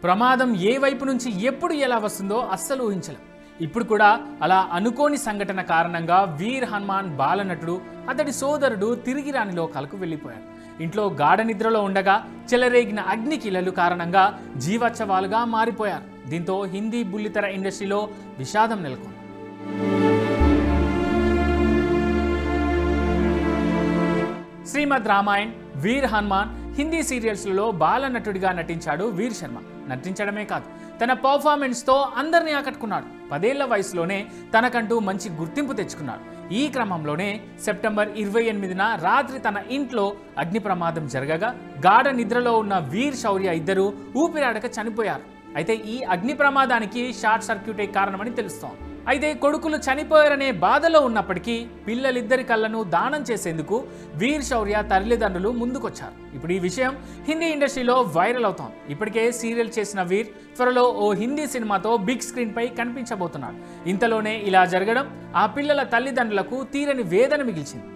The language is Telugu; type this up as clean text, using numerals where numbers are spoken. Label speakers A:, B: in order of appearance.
A: ప్రమాదం ఏ వైపు నుంచి ఎప్పుడు ఎలా వస్తుందో అస్సలు ఊహించలేం. ఇప్పుడు కూడా అలా అనుకోని సంఘటన కారణంగా వీర్ హనుమాన్ బాలనటుడు అతడి సోదరుడు తిరిగి రాని లోకాలకు వెళ్ళిపోయారు. ఇంట్లో గాఢ నిద్రలో ఉండగా చెలరేగిన అగ్ని కిలలు కారణంగా జీవోత్సవాలుగా మారిపోయారు. దీంతో హిందీ బుల్లితెర ఇండస్ట్రీలో విషాదం నెలకొంది. శ్రీమద్ రామాయణ్, వీర్ హనుమాన్ హిందీ సీరియల్స్లలో బాలనటుడిగా నటించాడు వీర్ శర్మ. నటించడమే కాదు, తన పర్ఫార్మెన్స్తో అందరినీ ఆకట్టుకున్నాడు. 10 ఏళ్ల వయసులోనే తనకంటూ మంచి గుర్తింపు తెచ్చుకున్నాడు. ఈ క్రమంలోనే సెప్టెంబర్ 28న రాత్రి తన ఇంట్లో అగ్ని ప్రమాదం జరగగా గాఢ నిద్రలో ఉన్న వీర్, శౌర్య ఇద్దరు ఊపిరాడక చనిపోయారు. అయితే ఈ అగ్ని ప్రమాదానికి షార్ట్ సర్క్యూటే కారణమని తెలుస్తోంది. అయితే కొడుకులు చనిపోయారనే బాధలో ఉన్నప్పటికీ పిల్లలిద్దరి కళ్ళను దానం చేసేందుకు వీర్, శౌర్య తల్లిదండ్రులు ముందుకొచ్చారు. ఇప్పుడు ఈ విషయం హిందీ ఇండస్ట్రీలో వైరల్ అవుతోంది. ఇప్పటికే సీరియల్ చేసిన వీర్ త్వరలో ఓ హిందీ సినిమాతో బిగ్ స్క్రీన్ పై కనిపించబోతున్నాడు. ఇంతలోనే ఇలా జరగడం ఆ పిల్లల తల్లిదండ్రులకు తీరని వేదన మిగిల్చింది.